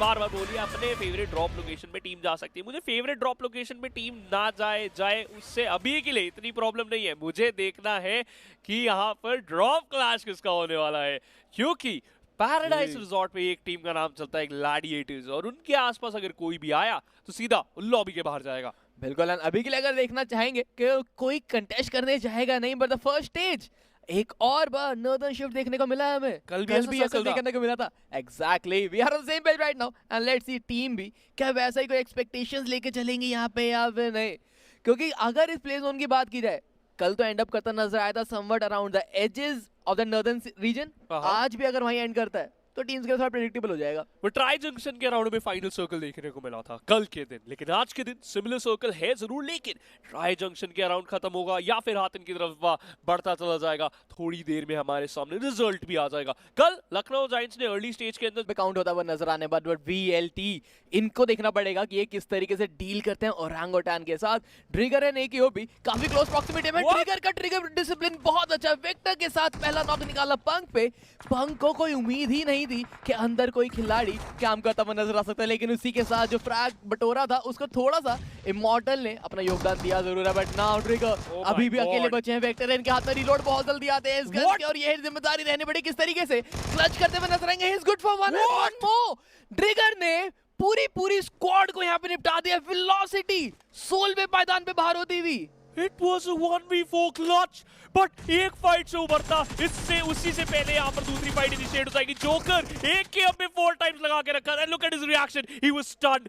बार बार बोलिए अपने favourite drop location पे टीम जा सकती है। मुझे फेवरेट ड्रॉप लोकेशन पे टीम ना जाए उससे अभी के लिए इतनी प्रॉब्लम नहीं है। मुझे देखना है कि यहाँ पर ड्रॉप क्लैश किसका होने वाला है, क्योंकि पैराडाइज रिजॉर्ट पे एक टीम का नाम चलता है ग्लैडिएटर्स, और उनके आसपास अगर कोई भी आया तो सीधा लॉबी के बाहर जाएगा। बिल्कुल, अभी के लिए अगर देखना चाहेंगे कि कोई कंटेस्ट करने जाएगा नहीं, बट द फर्स्ट स्टेज एक और बार नॉर्दर्न शिफ्ट देखने को मिला है हमें। कल भी ऐसा देखने को मिला था। Exactly, we are on the same page right now and let's see team भी क्या वैसा ही कोई एक्सपेक्टेशंस लेके चलेंगे यहाँ पे या फिर नहीं, क्योंकि अगर इस प्ले जोन की बात की जाए, कल तो एंड अप करता नजर आया था somewhat around the edges of the northern region. आज भी अगर वहीं एंड करता है तो टीम्स के थोड़ा प्रेडिक्टेबल हो जाएगा। वो ट्राई जंक्शन के राउंड में फाइनल सर्कल देखने को मिला था कल के दिन, लेकिन आज के दिन सिमिलर सर्कल है जरूर, लेकिन ट्राई जंक्शन के राउंड खत्म होगा या फिर हाथन की तरफ बढ़ता चला जाएगा। थोड़ी देर में हमारे सामने रिजल्ट भी आ जाएगा। कल लखनऊ जायंट्स ने अर्ली स्टेज के अंदर काउंट होता हुआ नजर आने बाद VLT इनको देखना पड़ेगा कि ये किस तरीके से डील करते हैं ओरांगोटान के साथ। ट्रिगर है नहीं कि वो भी काफी क्लोज प्रॉक्सिमिटी में। ट्रिगर का ट्रिगर डिसिप्लिन बहुत अच्छा। वेक्टर के साथ पहला नॉक निकाला पंक पे। पंक को कोई उम्मीद ही नहीं थी कि अंदर कोई खिलाड़ी काम करता हुआ नजर आ सकता है, लेकिन उसी के साथ जो फ्रैग बटोरा था उसको थोड़ा सा इमॉर्टल ने अपना योगदान दिया जरूर है। बट नाउ ट्रिगर अभी भी अकेले बचे हैं। वेक्टर इनके हाथ में रिलोड बहुत जल्दी आते हैं इस गन के, और ये जिम्मेदारी रहने पड़ी किस तरीके से क्लच करते हुए नजर आएंगे। He is good for one more. Trigger ने पूरी स्क्वाड को यहाँ पे निपटा दिया। वेलोसिटी सोल पे पायदान पे बाहर होती हुई। It was a 1v4 clutch, but एक फाइट से उभरता इससे उसी से पहले यहाँ पर दूसरी फाइट इनिशिएट हो जाएगी। जोकर एक के अपने 4 टाइम्स लगा के रखा है। Look at his reaction, he was stunned.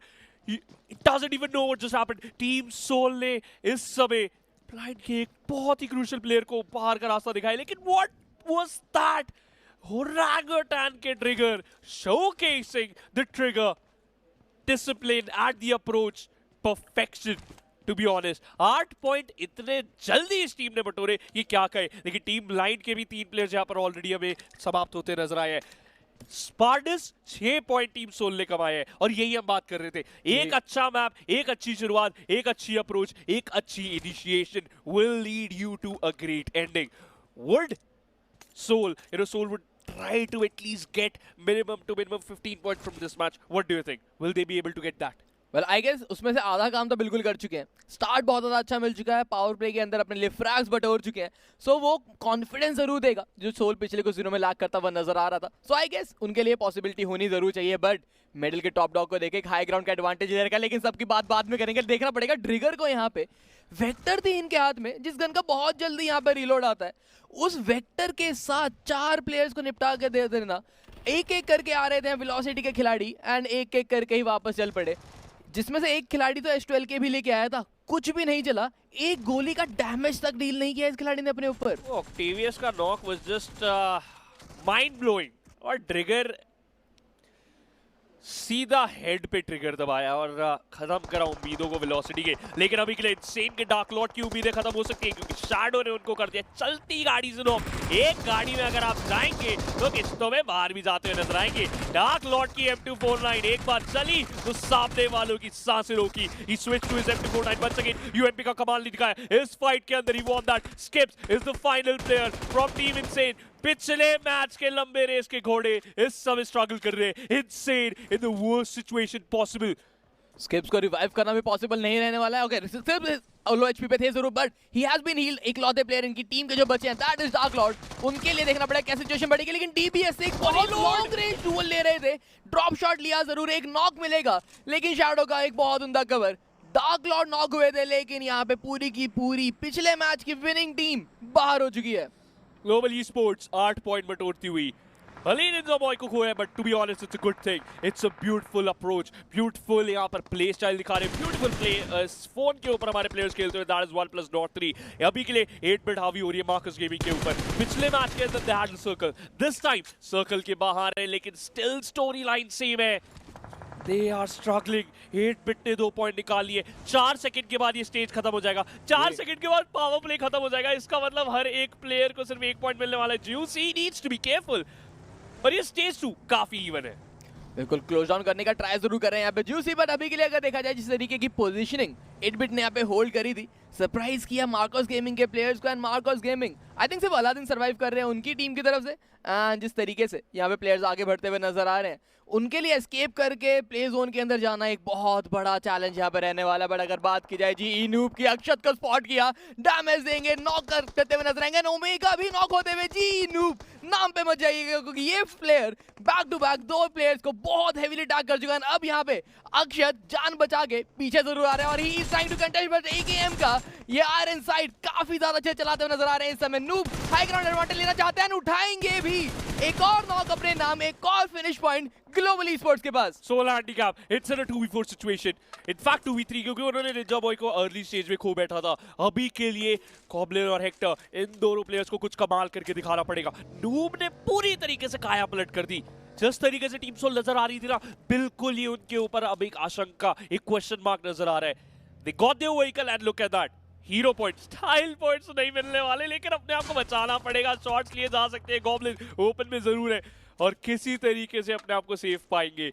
He doesn't even know what just happened. Team Soul ने इस समय ब्लाइंड के एक बहुत ही क्रूशियल प्लेयर को बाहर का रास्ता दिखाया, लेकिन what was that? ओरांगोटान के trigger showcasing the trigger, discipline at the approach, perfection. To be honest, 8 point इतने जल्दी इस टीम ने बटोरे, ये क्या कहे। लेकिन टीम लाइन के भी 3 प्लेयर्स यहाँ पर ऑलरेडी हमें समाप्त होते नजर आए हैं। स्पार्टस 6 पॉइंट टीम सोल ने कमाए हैं, और यही हम बात कर रहे थे। एक अच्छा मैप, एक अच्छी शुरुआत, एक अच्छी अप्रोच, एक अच्छी initiation will lead you to a great ending. Would Soul, Soul would try to at least get minimum 15 points from this match. What do you think? Will they be able to get that? Well, I guess उसमें से आधा काम तो बिल्कुल कर चुके हैं। Start बहुत ज़्यादा अच्छा मिल चुका है। पावर प्ले के अंदर अपने लिए फ्रैग्स बटोर चुके हैं। सो वो कॉन्फिडेंस जरूर देगा जो सोल पिछले कुछ दिनों में लैक करता हुआ नजर आ रहा था। सो आई गेस उनके लिए पॉसिबिलिटी होनी जरूर चाहिए, बट मेडल के टॉप डॉग को देखे हाई ग्राउंड का एडवांटेज ले रखा है, लेकिन सबकी बात बाद में करेंगे। देखना पड़ेगा ट्रिगर को। यहाँ पे वेक्टर थी इनके हाथ में, जिस गन का बहुत जल्दी यहाँ पे रिलोड आता है। उस वेक्टर के साथ 4 प्लेयर्स को निपटा के दे देना। एक एक करके आ रहे थे वेलोसिटी के खिलाड़ी, एंड एक एक करके ही वापस चल पड़े, जिसमें से एक खिलाड़ी तो S12 के भी लेके आया था। कुछ भी नहीं चला, एक गोली का डैमेज तक डील नहीं किया इस खिलाड़ी ने अपने ऊपर। ऑक्टेवियस का knock was just mind blowing, और ट्रिगर सीधा हेड पे ट्रिगर दबाया और खत्म करा उम्मीदों को वेलोसिटी के। लेकिन अभी के लिए इनसेन के डार्क लॉर्ड की उम्मीदें खत्म हो सकती है, क्योंकि शैडो ने उनको कर दिया चलती गाड़ी से नॉक। एक गाड़ी में अगर आप जाएंगे तो किस्तों में बाहर भी जाते हुए नजर आएंगे। डार्क लॉर्ड की M249 एक बार चली तो सामने वालों की सांसें रोकी। He switched to his M249 once again. UMP का कमाल नहीं दिखाया इस फाइट के अंदर। He won that. Skips is the final player from Team Insane. पिछले मैच के लंबे रेस के घोड़े इस समय स्ट्रगल कर रहे हैं। Insane in the worst situation possible. Skips को रिवाइव करना भी पॉसिबल नहीं रहने वाला है। ओके, लो एचपी पे थे जरूर, but he has been healed. इकलौते प्लेयर इनकी टीम के जो बचे हैं, दैट इज डार्क लॉर्ड। उनके लिए देखना पड़ेगा क्या सिचुएशन बढ़ेगी। लेकिन DBS एक बहुत लॉन्ग रेंज डुअल ले रहे थे। ड्रॉप शॉट लिया जरूर, एक नॉक मिलेगा, लेकिन शैडो का एक बहुत उम्दा कवर। डार्क लॉर्ड नॉक हुए थे, लेकिन यहाँ पे पूरी की पूरी पिछले मैच की विनिंग टीम बाहर हो चुकी है। ग्लोबल ई-स्पोर्ट्स 8 पॉइंट बटोरती हुई। हलीन इन बॉय को खोया, but to be honest it's a good thing. It's a beautiful approach, beautiful यहाँ पर प्ले स्टाइल दिखा रहे हैं। ब्यूटीफुल प्ले फोन के ऊपर हमारे प्लेयर्स खेलते हुए। That is 1+03। अभी के लिए 8 बिट हावी हो रही है मार्कस गेमिंग के ऊपर। पिछले मैच के अंदर they had circle, this time circle के बाहर है, लेकिन स्टिल स्टोरी लाइन सेम है। They are struggling. 8 बिट ने 2 पॉइंट निकाल लिए। 4 सेकंड के बाद ये स्टेज खत्म हो जाएगा। 4 सेकंड के बाद पावर प्ले खत्म हो जाएगा। इसका मतलब हर एक प्लेयर को सिर्फ 1 पॉइंट मिलने वाला है। Juicy needs to be careful. और ये स्टेज 2 काफी इवन है। बिल्कुल क्लोज डाउन करने का ट्राई जरूर कर रहे हैं यहाँ पे Juicy, बट अभी के लिए अगर देखा जाए जिस तरीके की पोजीशनिंग 8-बिट ने यहाँ पे होल्ड करी थी, सरप्राइज किया मार्कोस गेमिंग के प्लेयर्स को। And Marcos gaming I think सिर्फ अलादीन सर्वाइव कर रहे हैं उनकी टीम की तरफ से। जिस तरीके से यहाँ पे प्लेयर्स आगे बढ़ते हुए नजर आ रहे हैं, उनके लिए एस्केप करके प्ले जोन के अंदर जाना एक बहुत बड़ा चैलेंज यहाँ पे रहने वाला है। बट अगर बात की जाए जी इनूब की, अक्षत को स्पॉट किया, डैमेज देंगे, नॉक करते हुए नजर आएंगे, ओमेगा भी नॉक होते हुए। जी इनूब नाम पे मत जाइएगा, क्योंकि ये player back to back 2 players को बहुत हेवीली अटैक कर चुका है। अब यहाँ पे अक्षत जान बचा के पीछे जरूर आ रहे हैं और he is trying to contest, but AKM का ये आयरन साइड काफी ज्यादा अच्छे चलाते हुए नजर आ रहे हैं इस समय। नूब हाई ग्राउंड एडवांटेज लेना चाहते हैं, उठाएंगे भी एक और नॉक अपने नाम, एक और फिनिश पॉइंट ग्लोबल ई-स्पोर्ट्स के पास। 16 handicap, it's in a 2v4 situation, in fact 2v3, क्योंकि उन्होंने निंजा बॉय को अर्ली स्टेज में खो बैठा था। अभी के लिए कॉब्लिन और हेक्टर, इन दोनों प्लेयर्स को कुछ कमाल करके दिखाना पड़ेगा। नूब ने पूरी तरीके से काया पलट कर दी। जिस तरीके से टीम सोल नजर आ रही थी ना, बिल्कुल ही उनके ऊपर अब एक आशंका, एक क्वेश्चन मार्क नजर आ रहा है। They got their vehicle and look at that, hero points, style points नहीं मिलने वाले, लेकिन अपने आप को बचाना पड़ेगा। शॉट्स लिए जा सकते हैं, गॉब्लिन ओपन में जरूर है और किसी तरीके से अपने आप को सेफ पाएंगे।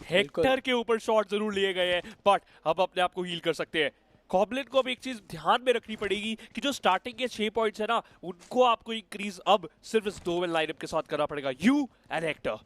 हेक्टर के ऊपर शॉट जरूर लिए गए हैं, बट अब अपने आप को हील कर सकते हैं। गॉब्लिन को अब एक चीज ध्यान में रखनी पड़ेगी कि जो स्टार्टिंग के 6 पॉइंट्स है ना, उनको आपको इंक्रीज अब सिर्फ इस 2 लाइनअप के साथ करना पड़ेगा, यू एंड हेक्टर।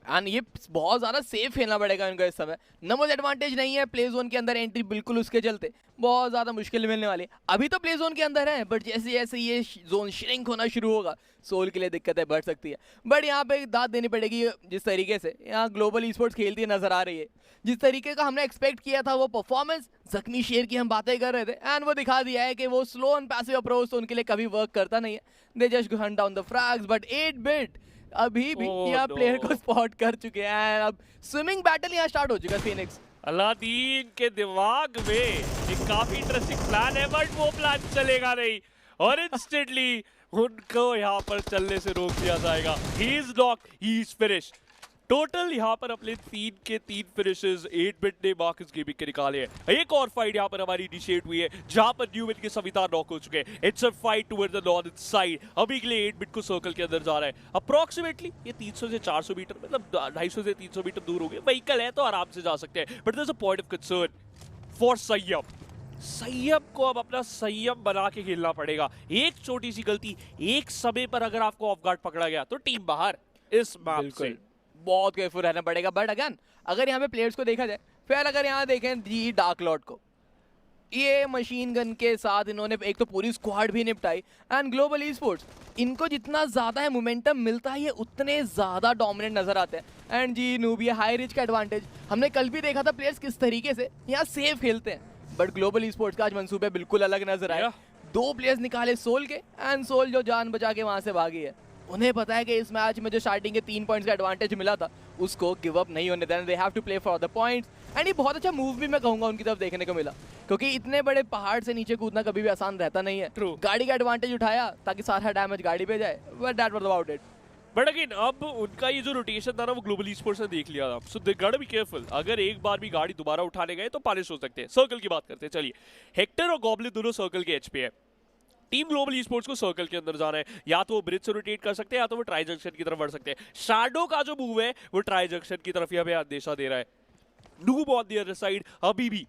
एंड ये बहुत ज़्यादा सेफ खेलना पड़ेगा इनको इस समय। नंबर एडवांटेज नहीं है, प्ले जोन के अंदर एंट्री बिल्कुल उसके चलते बहुत ज़्यादा मुश्किल मिलने वाली है। अभी तो प्ले जोन के अंदर है, बट जैसे जैसे ये जोन श्रिंक होना शुरू होगा, सोल के लिए दिक्कतें बढ़ सकती है। बट यहाँ पे दाद देनी पड़ेगी, जिस तरीके से यहाँ ग्लोबल ई-स्पोर्ट्स खेलती नजर आ रही है, जिस तरीके का हमने एक्सपेक्ट किया था वो परफॉर्मेंस, जख्मी शेर की हम बातें कर रहे थे, एंड वो दिखा दिया है कि वो स्लो एंड पैसिव अप्रोच तो उनके लिए कभी वर्क करता नहीं है। They just hunt down the frags, but 8-बिट अभी भी यहाँ प्लेयर को स्पॉट कर चुके हैं। अब स्विमिंग बैटल यहाँ स्टार्ट हो चुका है फिनिक्स। अलादीन के दिमाग में एक काफी इंटरेस्टिंग प्लान है, बट वो प्लान चलेगा नहीं और इंस्टेंटली उनको यहाँ पर चलने से रोक दिया जाएगा। He is knock, he is finish. Total यहाँ पर अपने 3 के 3 फिनिशेस 8-बिट ने मार्कस गेमिंग के निकाले हैं। एक और फाइट यहाँ पर हमारी इनिशिएट हुई है, जहाँ पर न्यूमैन के सविता नॉक हो चुके हैं। It's a fight toward the north side. अभी के लिए 8-बिट को सर्कल के अंदर जा रहा है। अप्रोक्सीमेटली ये 300 से 400 मीटर, मतलब 250 से 300 मीटर दूर हो गए। व्हीकल है तो आराम से जा सकते हैं, but there is a point of concern for Sanyam. Sanyam को अब अपना संयम बना के खेलना पड़ेगा। एक छोटी सी गलती एक समय पर अगर आपको ऑफ गार्ड पकड़ा गया तो टीम बाहर इस मैप से। बहुत केयरफुल रहना पड़ेगा। बट अगेन अगर यहाँ पे प्लेयर्स को देखा जाए, फिर अगर यहाँ देखें जी डार्क लॉर्ड को, ये मशीन गन के साथ इन्होंने एक तो पूरी स्क्वाड भी निपटाई। एंड ग्लोबल ई-स्पोर्ट्स इनको जितना ज़्यादा है मोमेंटम मिलता है, ये उतने ज़्यादा डोमिनेंट नजर आते हैं। एंड जी नूब ये हाई रिच का एडवांटेज हमने कल भी देखा था, प्लेयर्स किस तरीके से यहाँ सेफ खेलते हैं। बट ग्लोबल ई-स्पोर्ट्स का आज मंसूबे बिल्कुल अलग नजर आए। 2 प्लेयर्स निकाले सोल के, एंड सोल जो जान बचा के वहाँ से भागी है। उन्हें पता है कि इस मैच में जो स्टार्टिंग के 3 पॉइंट्स का एडवांटेज मिला था, उसको गिव अप नहीं होने देना। They have to play for the points. And ये बहुत अच्छा मूव भी मैं कहूंगा उनकी तरफ देखने को मिला, क्योंकि इतने बड़े पहाड़ से नीचे कूदना कभी भी आसान रहता नहीं है। True. गाड़ी का एडवांटेज उठाया ताकि सारा डैमेज गाड़ी पे जाए, but that was about it. But again अब उनका ये जो रोटेशन था ना, वो ग्लोबल ई-स्पोर्ट्स ने देख लिया था। So they got to be careful. अगर एक बार भी गाड़ी दोबारा उठाने गए तो पनिश हो सकते हैं। सर्कल की बात करते हैं, चलिए। हेक्टर और गॉब्लिन दोनों सर्कल के एच पे है। टीम ग्लोबल ई-स्पोर्ट्स को सर्कल के अंदर जाना है, या तो वो ब्रिज से रोटेट कर सकते हैं, या तो वो ट्राई जंक्शन की तरफ बढ़ सकते हैं। शैडो का जो मूव है वो ट्राई जंक्शन की तरफ हमें आदेशा दे रहा है। Noob on the other side अभी भी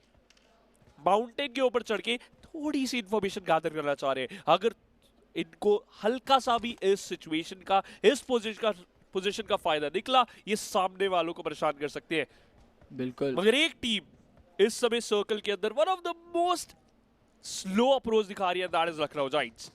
माउंटेन के ऊपर चढ़ के थोड़ी सी इंफॉर्मेशन गैदर करना चाह रहे हैं। अगर इनको हल्का सा भी इस सिचुएशन का, इस पोजीशन का फायदा निकला, ये सामने वालों को परेशान कर सकते हैं। बिल्कुल। मगर एक टीम इस समय सर्कल के अंदर one of the most slow approach दिखा रही है, दैट इज लखनऊ जायंट्स।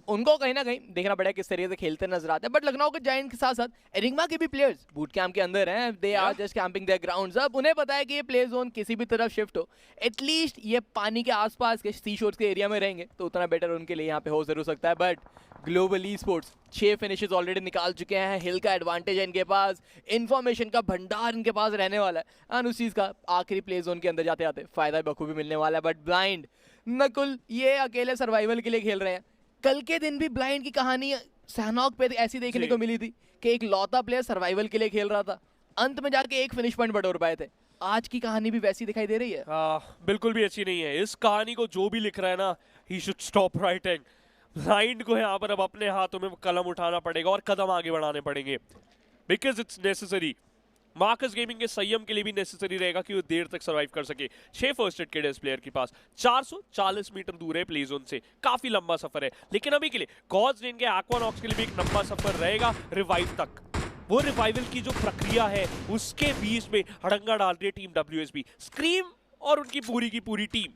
उनको कहीं ना कहीं देखना पड़ेगा किस तरीके से खेलते नजर आते हैं। बट लखनऊ के जायंट के साथ साथ एरिग्मा के भी प्लेयर्स बूट कैंप के अंदर हैं। They are just camping their grounds. अब उन्हें पता है कि ये प्ले जोन किसी भी तरफ शिफ्ट हो, एटलीस्ट ये पानी के आसपास के सी शोर्स के एरिया में रहेंगे तो उतना बेटर उनके लिए यहाँ पे हो जरूर सकता है। But global esports 6 finishes already निकाल चुके हैं। हिल का एडवांटेज है इनके पास, इन्फॉर्मेशन का भंडार इनके पास रहने वाला है, और उस चीज़ का आखिरी प्ले जोन के अंदर जाते जाते फायदा बखूबी मिलने वाला है। बट ब्लाइंड नकुल ये अकेले सर्वाइवल के लिए खेल रहे हैं। कल के दिन भी ब्लाइंड की कहानी सहनॉक पे ऐसी देखने को मिली थी कि एक लौता प्लेयर सर्वाइवल के लिए खेल रहा था, अंत में जाके एक फिनिश पॉइंट बटोर पाए थे। आज की कहानी भी वैसी दिखाई दे रही है। बिल्कुल भी अच्छी नहीं है। इस कहानी को जो भी लिख रहा है ना, he should stop writing. Blind को यहाँ पर अब अपने हाथों में कलम उठाना पड़ेगा और कदम आगे बढ़ाने पड़ेंगे, because it's necessary. Marcus gaming के संयम के लिए भी नेसेसरी रहेगा कि वो देर तक सर्वाइव कर सके। 6 फर्स्ट एड किट है इस प्लेयर के पास, 440 मीटर दूर है प्ले जोन से, काफी लंबा सफर है। लेकिन अभी के लिए गॉड्स रेन के एक्वानॉक्स के लिए भी एक लंबा सफर रहेगा रिवाइव तक। वो रिवाइवल की जो प्रक्रिया है उसके बीच में हड़ंगा डाल रही है टीम WSB। स्क्रीम और उनकी पूरी की पूरी टीम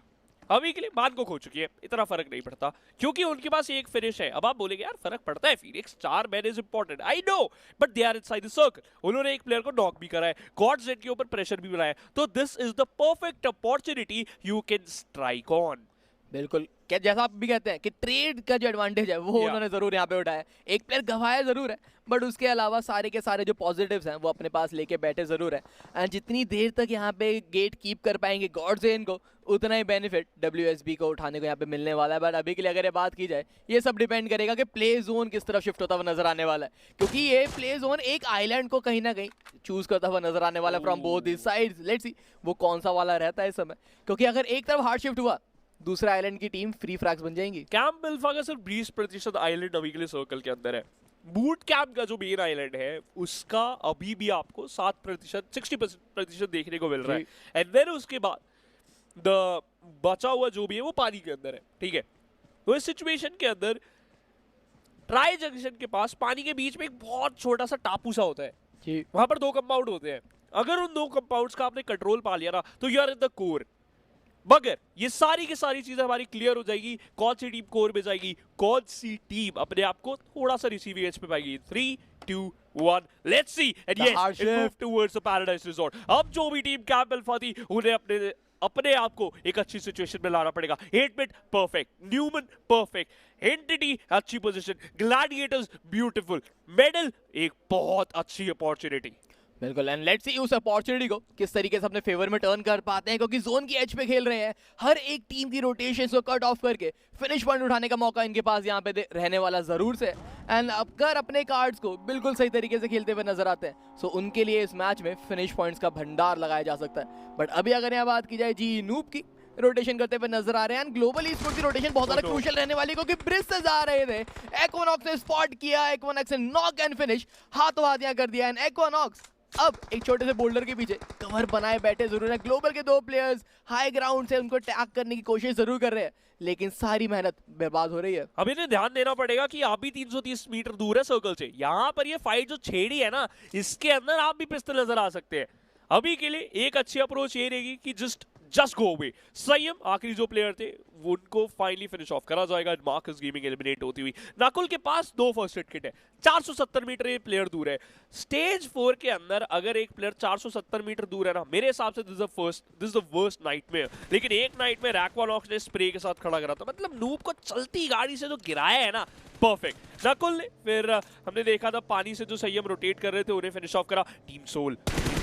अभी के लिए मान को खो चुकी है, इतना फर्क नहीं पड़ता क्योंकि उनके पास एक फिनिश है। अब आप बोलेंगे यार फर्क पड़ता है, Phoenix 4 man is important, I know, but they are inside the circle. उन्होंने एक प्लेयर को नॉक भी करा है, गॉड्स रेन के ऊपर प्रेशर भी बनाया है, तो this is the perfect opportunity you can strike on. बिल्कुल, क्या जैसा आप भी कहते हैं कि ट्रेड का जो एडवांटेज है वो उन्होंने जरूर यहाँ पे उठाया। एक प्लेयर गंवाया जरूर है, बट उसके अलावा सारे के सारे जो पॉजिटिव्स हैं वो अपने पास लेके बैठे जरूर है। एंड जितनी देर तक यहाँ पे गेट कीप कर पाएंगे गॉड्स रेन को, उतना ही बेनिफिट WSB को उठाने को यहाँ पे मिलने वाला है। बट अभी के लिए अगर ये बात की जाए, ये सब डिपेंड करेगा कि प्ले जोन किस तरफ शिफ्ट होता हुआ नजर आने वाला है, क्योंकि ये प्ले जोन एक आइलैंड को कहीं ना कहीं चूज करता हुआ नजर आने वाला है from both this sides. Let's see वो कौन सा वाला रहता है इस समय, क्योंकि अगर एक तरफ हार्ड शिफ्ट हुआ दूसरा आइलैंड की टीम फ्री फ्रैग्स बन जाएंगी। कैंप मिल्फा का सिर्फ 20% आइलैंड अभी के लिए सर्कल के अंदर है। बूट कैंप का जो मेन आइलैंड है उसका अभी भी आपको 7% 60% देखने को मिल रहा है। एंड देन उसके बाद द बचा हुआ जो भी है वो पानी के अंदर है, ठीक है। तो इस सिचुएशन के अंदर ट्राई जंक्शन के पास पानी के बीच में एक बहुत छोटा सा टापू सा होता है जी, वहां पर 2 कंपाउंड होते हैं। अगर उन 2 कंपाउंड्स का आपने कंट्रोल पा लिया ना तो you are in the core. मगर ये सारी की सारी चीजें हमारी क्लियर हो जाएगी, कौन सी टीम कोर में जाएगी, कौन सी टीम अपने आप को थोड़ा सा रिसीविंग एज पे पाएगी। 3 2 1 let's see and yes it move towards the paradise resort. अब जो भी टीम कैंप अल्फा थी उन्हें अपने आप को एक अच्छी सिचुएशन में लाना पड़ेगा। 8-बिट परफेक्ट, न्यूमन परफेक्ट, एंटिटी अच्छी पोजीशन, ग्लैडिएटर्स ब्यूटीफुल, मेडल एक बहुत अच्छी अपॉर्चुनिटी। बिल्कुल। एंड लेट्स सी उस अपॉर्चुनिटी को किस तरीके से अपने फेवर में टर्न कर पाते हैं, क्योंकि जोन की एज पे खेल रहे हैं। हर एक टीम की रोटेशंस को कट ऑफ करके फिनिश पॉइंट उठाने का मौका इनके पास यहाँ पे रहने वाला जरूर से। एंड अगर अपने कार्ड्स को बिल्कुल सही तरीके से खेलते हुए नजर आते हैं सो उनके लिए इस मैच में फिनिश पॉइंट्स का भंडार लगाया जा सकता है। बट अभी अगर यहाँ बात की जाए जी नूब की, रोटेशन करते हुए नजर आ रहे हैं। ग्लोबल ई-स्पोर्ट्स की रोटेशन बहुत ज्यादा क्रूशियल रहने वाली, क्योंकि ब्रिज से जा रहे थे, एक्वानॉक्स ने स्पॉट किया, एक्वानॉक्स ने नॉक एंड फिनिश हाथों हाथ यहाँ कर दिया। एंड एक्वानॉक्स अब एक छोटे से बोल्डर के पीछे कवर बनाए बैठे जरूर है। ग्लोबल के 2 प्लेयर्स हाई ग्राउंड से उनको टैग करने की कोशिश जरूर कर रहे हैं, लेकिन सारी मेहनत बर्बाद हो रही है। अब इन्हें ध्यान देना पड़ेगा कि आप भी 330 मीटर दूर है सर्कल से। यहाँ पर ये फाइट जो छेड़ी है ना, इसके अंदर आप भी पिस्तल नजर आ सकते हैं। अभी के लिए एक अच्छी अप्रोच ये रहेगी कि जस्ट गो अवे। संयम आखिरी जो प्लेयर थे वो उनको फाइनली फिनिश ऑफ करा जाएगा। मार्कस गेमिंग एलिमिनेट होती हुई। नकुल के पास 2 फर्स्ट एड किट है, 470 मीटर ये प्लेयर दूर है। स्टेज 4 के अंदर अगर एक प्लेयर 470 मीटर दूर है ना, मेरे हिसाब से this is the worst nightmare. लेकिन एक नाइटमेयर एक्वानॉक्स ने स्प्रे के साथ खड़ा करा था, मतलब नूब को चलती गाड़ी से जो गिराया है ना, परफेक्ट। नकुल ने फिर हमने देखा था पानी से जो संयम रोटेट कर रहे थे उन्हें फिनिश ऑफ करा। टीम सोल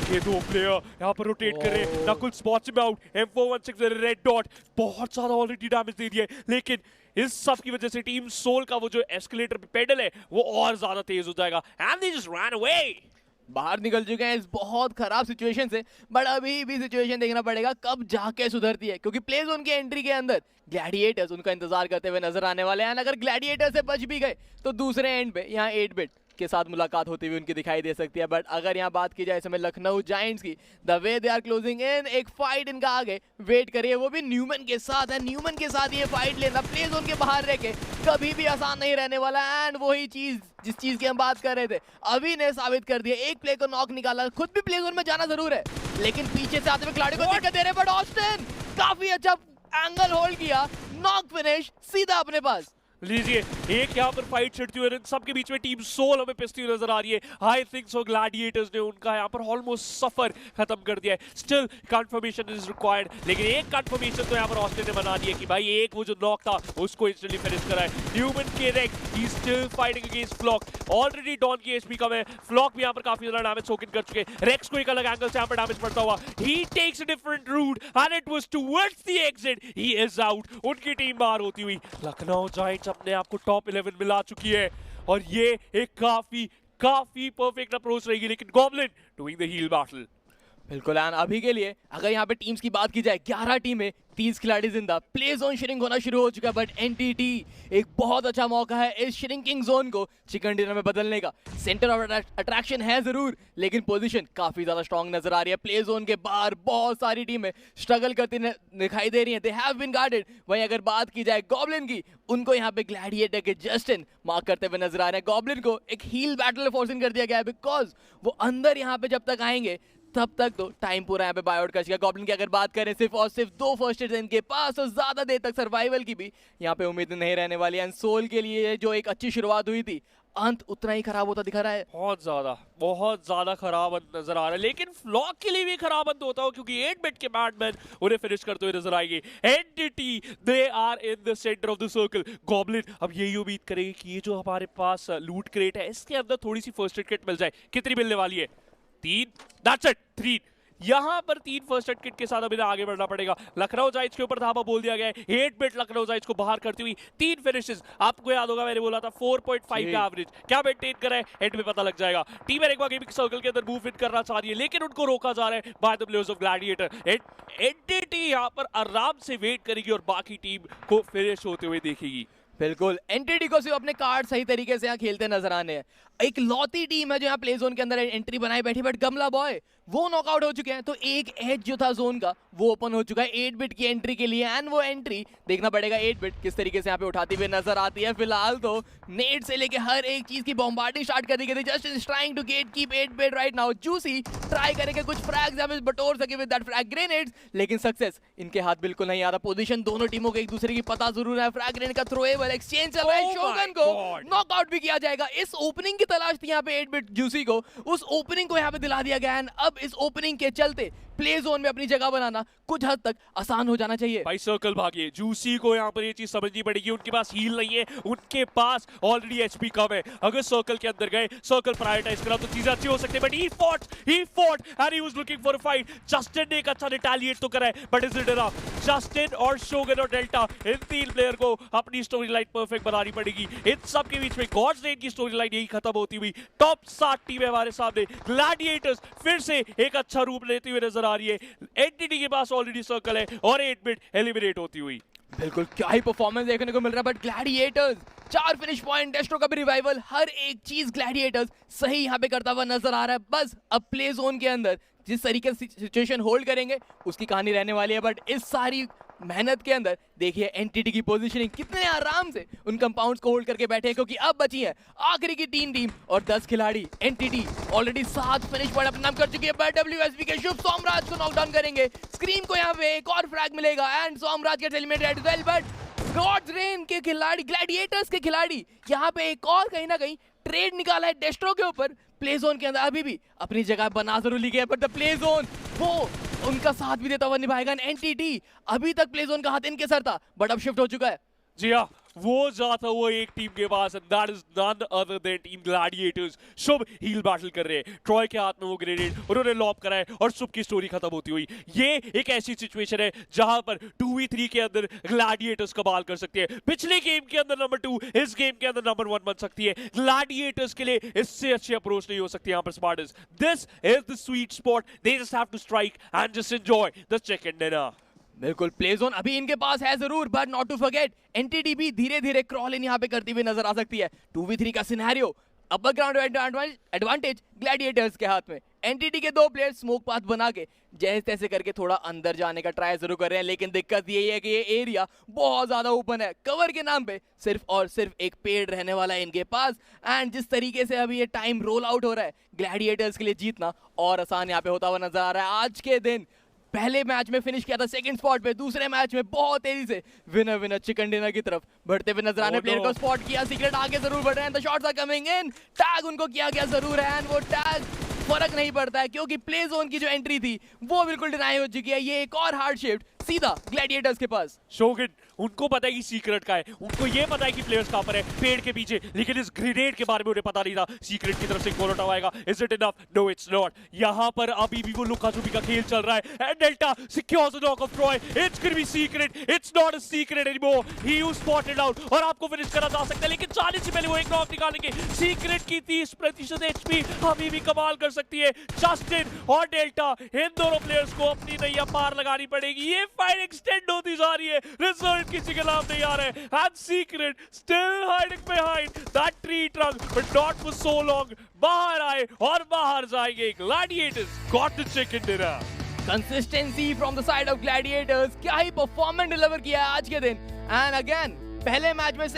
ये 2 प्लेयर यहाँ पर रोटेट कर रहे हैं। नकुल स्पॉट्स में आउट, M416 रेड डॉट बहुत ज्यादा ऑलरेडी डैमेज दे दिया है। लेकिन इस सब की वजह से टीम सोल का वो जो एस्केलेटर पे पेडल है वो और ज्यादा तेज हो जाएगा। And they just run away, बाहर निकल चुके हैं इस बहुत खराब सिचुएशन से। बट अभी भी सिचुएशन देखना पड़ेगा कब जाके सुधरती है, क्योंकि प्ले जोन की एंट्री के अंदर ग्लैडिएटर्स उनका इंतजार करते हुए नजर आने वाले हैं। अगर ग्लैडिएटर से बच भी गए तो दूसरे एंड पे यहाँ 8-बिट के साथ मुलाकात होती हुई उनकी दिखाई दे सकती है। बट अगर यहाँ बात की जाए समय लखनऊ जायंट्स की, the way they are closing in, एक फाइट इनका आगे वेट करिए, वो भी न्यूमन के साथ है। न्यूमन के साथ ये फाइट लेना प्ले जोन के बाहर रह के कभी भी आसान नहीं रहने वाला। एंड वही चीज जिस चीज की हम बात कर रहे थे अभी ने साबित कर दिया। एक प्ले को नॉक निकाला, खुद भी प्ले जोन में जाना जरूर है, लेकिन पीछे से आते हुए खिलाड़ी को दिक्कत दे रहे। बट ऑस्टिन काफी अच्छा एंगल होल्ड किया, नॉक फिनिश सीधा अपने पास। लीजिए एक यहाँ पर फाइट छिड़ती हुई सबके बीच में टीम सोल हमें पिसती हुई नजर आ रही है। आई थिंक सो ग्लैडिएटर्स ने उनका यहाँ पर ऑलमोस्ट सफर खत्म कर दिया है। स्टिल कंफर्मेशन इज रिक्वायर्ड, लेकिन एक कंफर्मेशन तो यहाँ पर ऑस्टिन ने बना दिया कि भाई एक वो जो नॉक था उसको इंस्टेंटली फिनिश करा है। ह्यूमन के रेक he still fighting against flock. Already Don की एचपी कम है, फ्लॉक भी यहाँ पर काफी ज्यादा डैमेज सोक इन कर चुके हैं। रेक्स को एक अलग एंगल से यहाँ पर डैमेज पड़ता हुआ, he takes a different route and it was towards the exit. He is out, उनकी टीम बाहर होती हुई। लखनऊ जायंट्स अपने आप को टॉप 11 मिला चुकी है और ये एक काफी परफेक्ट अप्रोच रहेगी। लेकिन Goblin doing the heal battle. बिल्कुल एंड अभी के लिए अगर यहाँ पे टीम्स की बात की जाए 11 टीमें 30 खिलाड़ी जिंदा, प्ले जोन श्रिंक होना शुरू हो चुका है बट एनटीटी एक बहुत अच्छा मौका है इस श्रिंकिंग जोन को चिकन डिनर में बदलने का। सेंटर ऑफ अट्रैक्शन है जरूर लेकिन पोजीशन काफी ज्यादा स्ट्रांग नजर आ रही है। प्ले जोन के बाहर बहुत सारी टीमें स्ट्रगल करती दिखाई दे रही हैं। They have been guarded. वहीं अगर बात की जाए गॉब्लिन की, उनको यहाँ पे ग्लैडिएटर के जस्टिन मार्क करते हुए नजर आ रहे हैं। गॉब्लिन को एक हील बैटल फोर्सिंग कर दिया गया है बिकॉज वो अंदर यहाँ पे जब तक आएंगे तब तक तो टाइम पूरा यहाँ पे बायोट कर चुका है। गॉब्लिन की अगर बात करें सिर्फ और सिर्फ 2 फर्स्ट एड्स इनके पास और ज्यादा देर तक सर्वाइवल की भी यहाँ पे उम्मीद नहीं रहने वाली है। सोल के लिए जो एक अच्छी शुरुआत हुई थी अंत उतना ही खराब होता दिखा रहा है। बहुत ज्यादा खराब अंत नजर आ रहा है लेकिन फ्लॉक के लिए भी खराब अंत होता हो क्योंकि 8 बिट के बैटमैन उन्हें फिनिश करते हुए नजर आएंगे। NTT they are in the centre of the circle. Goblin अब यही उम्मीद करेगी कि ये जो हमारे पास लूट क्रेट है इसके अंदर थोड़ी सी फर्स्ट एड किट मिल जाए। कितनी मिलने वाली है? 3। That's it, 3। यहाँ पर 3 फर्स्ट एड किट के साथ अभी आगे बढ़ना पड़ेगा। लखनऊ जाइज के ऊपर धावा बोल दिया गया है। 8 बिट लखनऊ जाइज को बाहर करती हुई 3 फिनिशेस। आपको याद होगा मैंने बोला था 4.5 का एवरेज क्या मेंटेन करा है, एंड में पता लग जाएगा। टीम एरिक्वा गेमिंग सर्कल के अंदर मूव इन करना चाह रही है लेकिन उनको रोका जा रहा है by the players of Gladiator. NTT यहाँ पर आराम से वेट करेगी और बाकी टीम को फिनिश होते हुए देखेगी। बिल्कुल एनटीटी को सिर्फ अपने कार्ड सही तरीके से यहाँ खेलते नजर आने हैं। एक लौती टीम है जो यहाँ प्ले जोन के अंदर एंट्री बनाई बैठी बट गमला बॉय वो नॉकआउट हो चुके हैं तो एक एज जो था जोन का वो ओपन हो चुका है 8 बिट की एंट्री के लिए। एंड वो एंट्री देखना पड़ेगा 8 बिट किस तरीके से यहाँ पे उठाती हुई नजर आती है। फिलहाल तो नेट से लेके हर एक चीज की बॉम्बार्डिंग स्टार्ट कर दी गई थी। Just is trying to get keep 8 bit right now. Juicy try करेंगे कुछ फ्रैग्स यहाँ पे बटोर सके विद दैट फ्रैग ग्रेनेड्स लेकिन सक्सेस इनके हाथ बिल्कुल नहीं आ रहा। पोजीशन दोनों टीमों को एक दूसरे की पता जरूर है। फ्रैग ग्रेनेड का थ्रोएबल एक्सचेंज चल रहा है। शोगन को नॉकआउट भी किया जाएगा। इस ओपनिंग की तलाश थी यहाँ पे 8 बिट जूसी को, उस ओपनिंग को यहाँ पे दिला दिया गया है। अब इस ओपनिंग के चलते प्ले जोन में अपनी जगह बनाना कुछ हद तक आसान हो जाना चाहिए। भाई सर्कल भागिए, जूसी को यहाँ पर ये चीज समझनी पड़ेगी। उनके पास हील नहीं है, उनके पास ऑलरेडी एचपी कम है। अगर सर्कल के अंदर गए, सर्कल प्रायोरिटाइज करा तो चीजें अच्छी हो सकती है but he fought and he was looking for a fight। Justin ने एक अच्छा रिटेलिएट तो करा है but is it enough? Justin और शोगन और डेल्टा इन 3 प्लेयर को अपनी स्टोरी लाइन परफेक्ट बनानी पड़ेगी। इन सब के बीच में गॉड्स रेन की स्टोरी लाइन यही खत्म होती हुई टॉप 7 टीमें हमारे सामने। ग्लैडिएटर्स फिर से एक अच्छा रूप लेते हुए नजर आ रही है। एनटीटी के पास ऑलरेडी सर्कल है और 8 बिट एलिमिनेट होती हुई। बिल्कुल क्या ही परफॉर्मेंस देखने को मिल रहा है बट ग्लैडिएटर्स 4 फिनिश पॉइंट, डेस्ट्रो का भी रिवाइवल, हर एक चीज ग्लैडिएटर्स सही यहाँ पे करता हुआ नजर आ रहा है। बस अब प्ले जोन के अंदर जिस तरीके से सिचुएशन होल्ड करेंगे उसकी कहानी रहने वाली है बट इस सारी मेहनत के अंदर देखिए एनटीटी की पोजीशनिंग कितने आराम से उन कंपाउंड्स को होल्ड करके बैठे हैं क्योंकि अब बची है आखिरी की 3 टीम और 10 खिलाड़ी। एनटीटी ऑलरेडी 7 फिनिश पॉइंट अपना नाम कर चुकी है बट डब्ल्यूएसपी के शुभ सोमराज को नॉकडाउन करेंगे। स्क्रीम को यहाँ पे एक और फ्रैग मिलेगा and Somraj gets eliminated as well but Gods Reign के खिलाड़ी, ग्लैडिएटर्स के खिलाड़ी यहाँ पे एक और कहीं ना कहीं ट्रेड निकाला है डेस्ट्रो के ऊपर। प्ले जोन के अंदर अभी भी अपनी जगह बना जरूर ली गई बट द प्ले जोन वो उनका साथ भी देता हुआ निभाएगा। एनटीटी अभी तक प्ले जोन का हाथ इनके सर था बट अब शिफ्ट हो चुका है। जी हाँ, वो जाता हुआ एक टीम के पास, and that is none other than team Gladiators. Shubh heal battle कर रहे हैं, ट्रॉय के हाथ में वो ग्रेनेड उन्होंने लॉब करा है और शुभ की स्टोरी खत्म होती हुई। ये एक ऐसी सिचुएशन है जहां पर 2v3 के अंदर ग्लैडिएटर्स कमाल कर सकते हैं। पिछले गेम के अंदर नंबर 2, इस गेम के अंदर नंबर 1 बन सकती है। ग्लैडिएटर्स के लिए इससे अच्छी अप्रोच नहीं हो सकती यहाँ पर Spartans. This is the sweet spot, they just have to strike and just enjoy the chicken dinner. बिल्कुल प्ले जोन अभी इनके पास है जरूर but not to forget NTT भी धीरे धीरे क्रॉल इन यहाँ पे करती हुई नजर आ सकती है। 2v3 का scenario, upper ground advantage Gladiators के हाथ में। एनटीटी के 2 प्लेयर्स स्मोक पाथ बना के जैसे तैसे करके थोड़ा अंदर जाने का ट्राई जरूर कर रहे हैं लेकिन दिक्कत यही है कि ये एरिया बहुत ज्यादा ओपन है। कवर के नाम पे सिर्फ और सिर्फ एक पेड़ रहने वाला है इनके पास एंड जिस तरीके से अभी ये टाइम रोल आउट हो रहा है ग्लैडिएटर्स के लिए जीतना और आसान यहाँ पे होता हुआ नजर आ रहा है। आज के दिन पहले मैच में फिनिश किया था 2nd स्पॉट पे, दूसरे मैच में बहुत तेजी से विनर चिकन डिनर की तरफ बढ़ते हुए नजर आने प्लेयर को स्पॉट किया। सीक्रेट आगे जरूर बढ़ रहे हैं, the shots are coming in, tag उनको किया गया जरूर है एंड वो टैग फर्क नहीं पड़ता है क्योंकि प्ले जोन की जो एंट्री थी वो बिल्कुल डिनाई हो चुकी है। ये एक और हार्ड शिफ्ट सीधा ग्लैडिएटर्स के पास। शोगन, उनको पता है कि सीक्रेट का है, उनको ये पता है कि प्लेयर्स कहां पर है, पेड़ के पीछे, लेकिन इस ग्रेनेड के बारे में उन्हें पता नहीं था सीक्रेट की तरफ से मोलोटोव आएगा। Is it enough? No it's not. यहां पर अभी भी वो लुका छुपी का खेल चल रहा है and delta secures the knock off Troy. It's gonna be secret, it's not a secret anymore. He was spotted out और आपको फिनिश करा जा सकता है, लेकिन जाने से पहले वो एक नॉक निकालेंगे। सीक्रेट की 30% एचपी अभी भी कमाल कर सकती है। जस्टिन और डेल्टा, इन दोनों प्लेयर्स को अपनी नैया पार लगानी पड़ेगी। ये फाइट एक्सटेंड होती जा रही है, रिजल्ट किसी के नाम नहीं आ रहे। And secret still hiding behind that tree trunk but not for so long. बाहर आए और बाहर जाएंगे। Gladiators got the chicken dinner. Consistency from the side of Gladiators, क्या ही परफॉर्मेंस डिलीवर किया है आज के दिन। एंड अगेन पहले मैच में से